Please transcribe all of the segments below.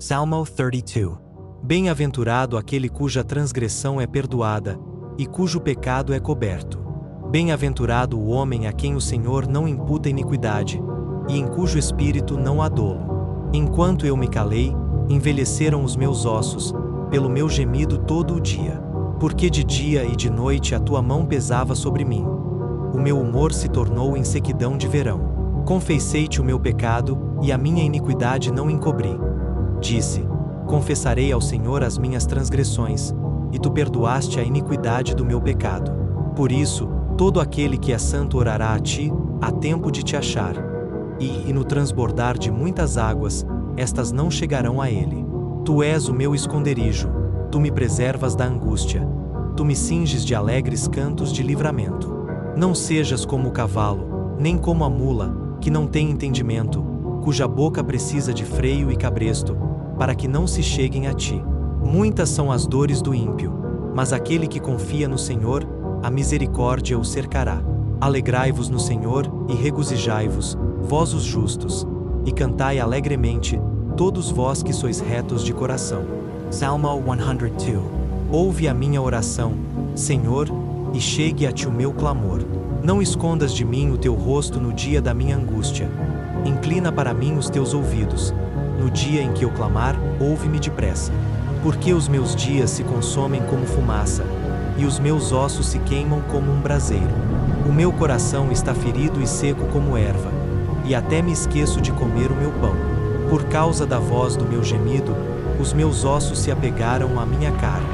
Salmo 32. Bem-aventurado aquele cuja transgressão é perdoada, e cujo pecado é coberto. Bem-aventurado o homem a quem o Senhor não imputa iniquidade, e em cujo espírito não há dolo. Enquanto eu me calei, envelheceram os meus ossos, pelo meu gemido todo o dia. Porque de dia e de noite a tua mão pesava sobre mim. O meu humor se tornou em sequidão de verão. Confessei-te o meu pecado, e a minha iniquidade não encobri. Disse: confessarei ao Senhor as minhas transgressões, e tu perdoaste a iniquidade do meu pecado. Por isso, todo aquele que é santo orará a ti, há tempo de te achar. E no transbordar de muitas águas, estas não chegarão a ele. Tu és o meu esconderijo, tu me preservas da angústia. Tu me cinges de alegres cantos de livramento. Não sejas como o cavalo, nem como a mula, que não tem entendimento, cuja boca precisa de freio e cabresto, para que não se cheguem a ti. Muitas são as dores do ímpio, mas aquele que confia no Senhor, a misericórdia o cercará. Alegrai-vos no Senhor, e regozijai-vos, vós os justos, e cantai alegremente, todos vós que sois retos de coração. Salmo 102. Ouve a minha oração, Senhor, e chegue a ti o meu clamor. Não escondas de mim o teu rosto no dia da minha angústia. Inclina para mim os teus ouvidos. No dia em que eu clamar, ouve-me depressa. Porque os meus dias se consomem como fumaça, e os meus ossos se queimam como um braseiro. O meu coração está ferido e seco como erva, e até me esqueço de comer o meu pão. Por causa da voz do meu gemido, os meus ossos se apegaram à minha carne.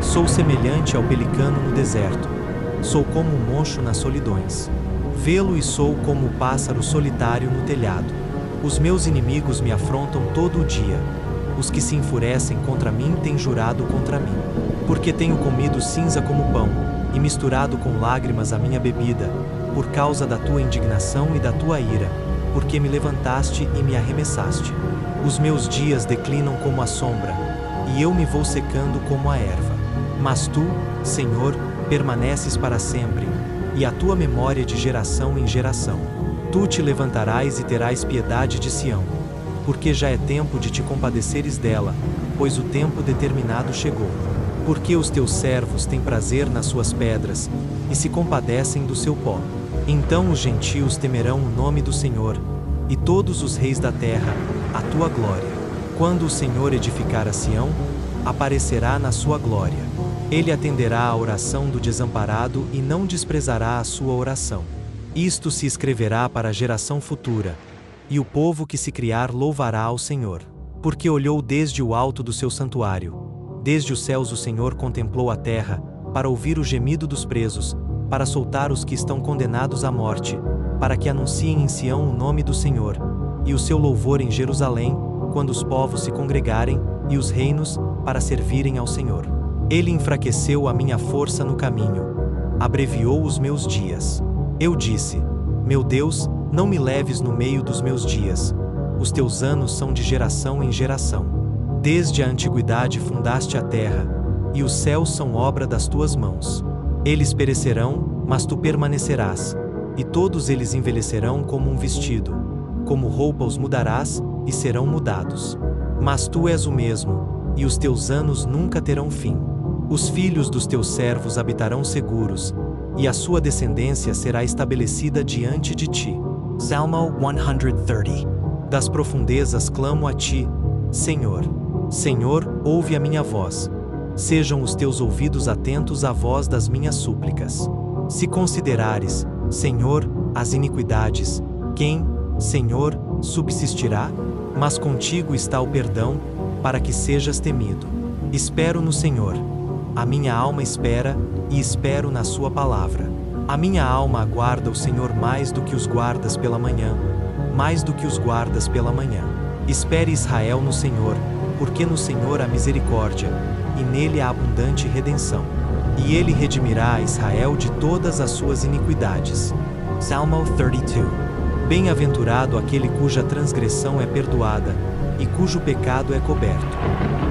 Sou semelhante ao pelicano no deserto. Sou como um mocho nas solidões. Vê-lo e sou como o pássaro solitário no telhado. Os meus inimigos me afrontam todo o dia. Os que se enfurecem contra mim têm jurado contra mim. Porque tenho comido cinza como pão, e misturado com lágrimas a minha bebida, por causa da tua indignação e da tua ira, porque me levantaste e me arremessaste. Os meus dias declinam como a sombra, e eu me vou secando como a erva. Mas tu, Senhor, permaneces para sempre, e a tua memória de geração em geração. Tu te levantarás e terás piedade de Sião, porque já é tempo de te compadeceres dela, pois o tempo determinado chegou. Porque os teus servos têm prazer nas suas pedras, e se compadecem do seu pó. Então os gentios temerão o nome do Senhor, e todos os reis da terra, a tua glória. Quando o Senhor edificar a Sião, aparecerá na sua glória. Ele atenderá à oração do desamparado e não desprezará a sua oração. Isto se escreverá para a geração futura, e o povo que se criar louvará ao Senhor. Porque olhou desde o alto do seu santuário. Desde os céus o Senhor contemplou a terra, para ouvir o gemido dos presos, para soltar os que estão condenados à morte, para que anunciem em Sião o nome do Senhor, e o seu louvor em Jerusalém, quando os povos se congregarem, e os reinos, para servirem ao Senhor. Ele enfraqueceu a minha força no caminho, abreviou os meus dias. Eu disse: meu Deus, não me leves no meio dos meus dias. Os teus anos são de geração em geração. Desde a antiguidade fundaste a terra, e os céus são obra das tuas mãos. Eles perecerão, mas tu permanecerás, e todos eles envelhecerão como um vestido. Como roupa os mudarás, e serão mudados. Mas tu és o mesmo, e os teus anos nunca terão fim. Os filhos dos teus servos habitarão seguros, e a sua descendência será estabelecida diante de ti. Salmo 130. Das profundezas clamo a ti, Senhor. Senhor, ouve a minha voz. Sejam os teus ouvidos atentos à voz das minhas súplicas. Se considerares, Senhor, as iniquidades, quem, Senhor, subsistirá? Mas contigo está o perdão, para que sejas temido. Espero no Senhor. A minha alma espera, e espero na sua palavra. A minha alma aguarda o Senhor mais do que os guardas pela manhã, mais do que os guardas pela manhã. Espere Israel no Senhor, porque no Senhor há misericórdia, e nele há abundante redenção. E ele redimirá a Israel de todas as suas iniquidades. Salmo 32. Bem-aventurado aquele cuja transgressão é perdoada, e cujo pecado é coberto.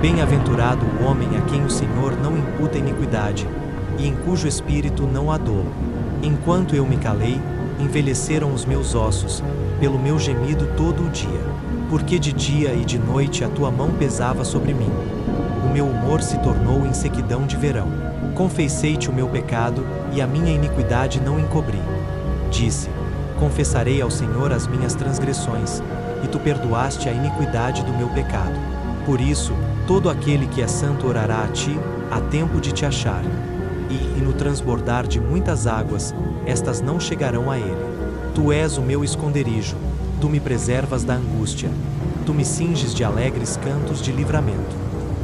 Bem-aventurado o homem a quem o Senhor não imputa iniquidade, e em cujo espírito não há dolo. Enquanto eu me calei, envelheceram os meus ossos, pelo meu gemido todo o dia. Porque de dia e de noite a tua mão pesava sobre mim. O meu humor se tornou em sequidão de verão. Confessei-te o meu pecado, e a minha iniquidade não encobri. Disse: confessarei ao Senhor as minhas transgressões, e tu perdoaste a iniquidade do meu pecado. Por isso, todo aquele que é santo orará a ti, há tempo de te achar. E no transbordar de muitas águas, estas não chegarão a ele. Tu és o meu esconderijo, tu me preservas da angústia. Tu me cinges de alegres cantos de livramento.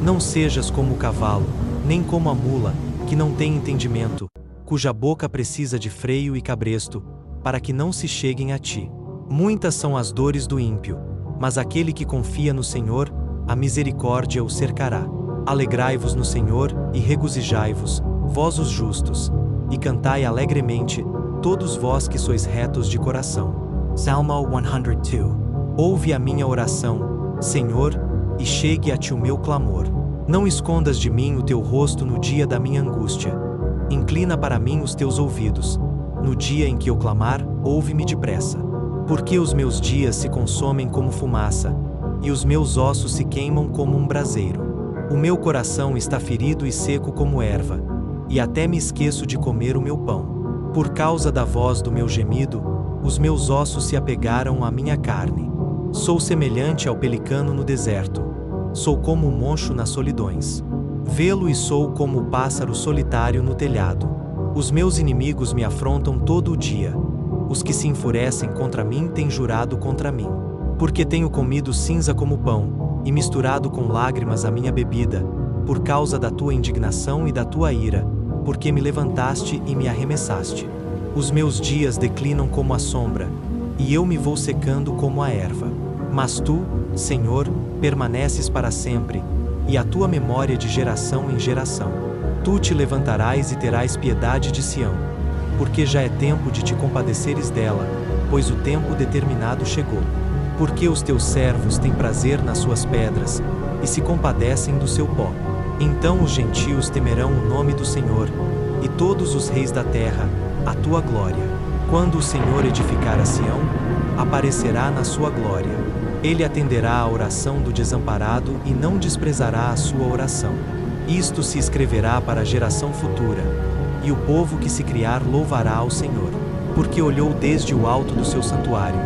Não sejas como o cavalo, nem como a mula, que não tem entendimento, cuja boca precisa de freio e cabresto, para que não se cheguem a ti. Muitas são as dores do ímpio, mas aquele que confia no Senhor, a misericórdia o cercará. Alegrai-vos no Senhor, e regozijai-vos, vós os justos, e cantai alegremente, todos vós que sois retos de coração. Salmo 102. Ouve a minha oração, Senhor, e chegue a ti o meu clamor. Não escondas de mim o teu rosto no dia da minha angústia. Inclina para mim os teus ouvidos. No dia em que eu clamar, ouve-me depressa. Porque os meus dias se consomem como fumaça, e os meus ossos se queimam como um braseiro. O meu coração está ferido e seco como erva, e até me esqueço de comer o meu pão. Por causa da voz do meu gemido, os meus ossos se apegaram à minha carne. Sou semelhante ao pelicano no deserto. Sou como o moncho nas solidões. Vê-lo e sou como o pássaro solitário no telhado. Os meus inimigos me afrontam todo o dia. Os que se enfurecem contra mim têm jurado contra mim. Porque tenho comido cinza como pão, e misturado com lágrimas a minha bebida, por causa da tua indignação e da tua ira, porque me levantaste e me arremessaste. Os meus dias declinam como a sombra, e eu me vou secando como a erva. Mas tu, Senhor, permaneces para sempre, e a tua memória de geração em geração. Tu te levantarás e terás piedade de Sião, porque já é tempo de te compadeceres dela, pois o tempo determinado chegou. Porque os teus servos têm prazer nas suas pedras, e se compadecem do seu pó. Então os gentios temerão o nome do Senhor, e todos os reis da terra, a tua glória. Quando o Senhor edificar a Sião, aparecerá na sua glória. Ele atenderá à oração do desamparado e não desprezará a sua oração. Isto se escreverá para a geração futura, e o povo que se criar louvará ao Senhor. Porque olhou desde o alto do seu santuário,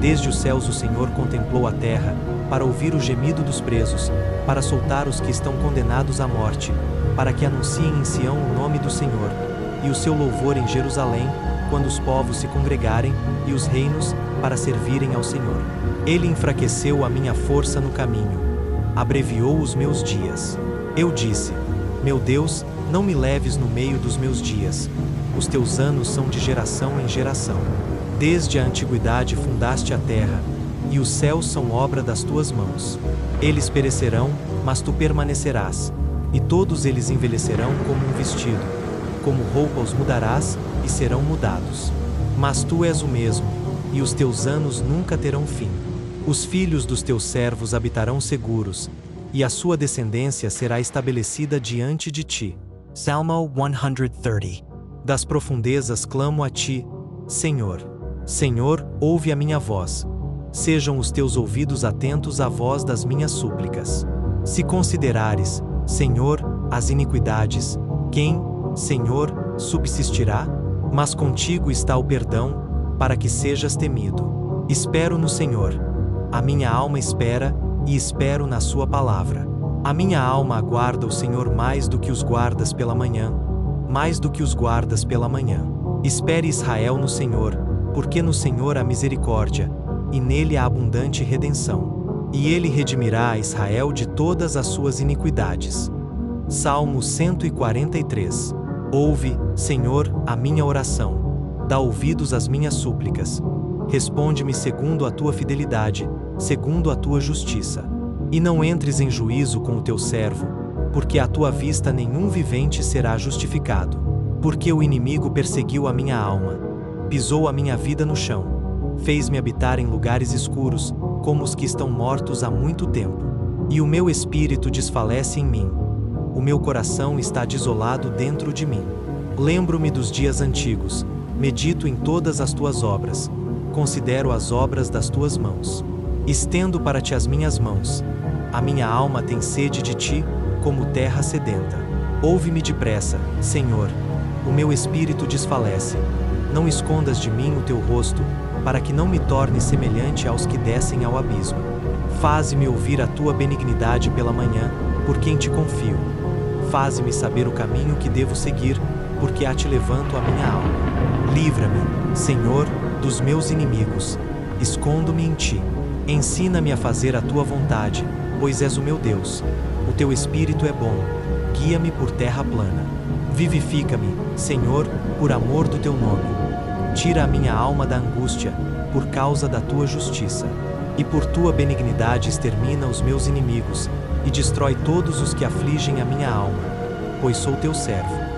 desde os céus o Senhor contemplou a terra, para ouvir o gemido dos presos, para soltar os que estão condenados à morte, para que anunciem em Sião o nome do Senhor, e o seu louvor em Jerusalém, quando os povos se congregarem, e os reinos, para servirem ao Senhor. Ele enfraqueceu a minha força no caminho, abreviou os meus dias. Eu disse: meu Deus, não me leves no meio dos meus dias. Os teus anos são de geração em geração. Desde a antiguidade fundaste a terra, e os céus são obra das tuas mãos. Eles perecerão, mas tu permanecerás, e todos eles envelhecerão como um vestido. Como roupa os mudarás, e serão mudados. Mas tu és o mesmo, e os teus anos nunca terão fim. Os filhos dos teus servos habitarão seguros, e a sua descendência será estabelecida diante de ti. Salmo 130. Das profundezas clamo a ti, Senhor. Senhor, ouve a minha voz. Sejam os teus ouvidos atentos à voz das minhas súplicas. Se considerares, Senhor, as iniquidades, quem, Senhor, subsistirá? Mas contigo está o perdão, para que sejas temido. Espero no Senhor. A minha alma espera, e espero na sua palavra. A minha alma aguarda o Senhor mais do que os guardas pela manhã, mais do que os guardas pela manhã. Espere Israel no Senhor, porque no Senhor há misericórdia, e nele há abundante redenção. E ele redimirá a Israel de todas as suas iniquidades. Salmo 143. Ouve, Senhor, a minha oração. Dá ouvidos às minhas súplicas. Responde-me segundo a tua fidelidade, segundo a tua justiça. E não entres em juízo com o teu servo, porque à tua vista nenhum vivente será justificado. Porque o inimigo perseguiu a minha alma, pisou a minha vida no chão, fez-me habitar em lugares escuros, como os que estão mortos há muito tempo. E o meu espírito desfalece em mim. O meu coração está desolado dentro de mim. Lembro-me dos dias antigos, medito em todas as tuas obras, considero as obras das tuas mãos. Estendo para ti as minhas mãos. A minha alma tem sede de ti, como terra sedenta. Ouve-me depressa, Senhor. O meu espírito desfalece. Não escondas de mim o teu rosto, para que não me torne semelhante aos que descem ao abismo. Faze-me ouvir a tua benignidade pela manhã, por quem te confio. Faze-me saber o caminho que devo seguir, porque a ti levanto a minha alma. Livra-me, Senhor, dos meus inimigos. Escondo-me em ti. Ensina-me a fazer a tua vontade, pois és o meu Deus. O teu espírito é bom. Guia-me por terra plana. Vivifica-me, Senhor, por amor do teu nome. Tira a minha alma da angústia, por causa da tua justiça. E por tua benignidade extermina os meus inimigos, e destrói todos os que afligem a minha alma, pois sou teu servo.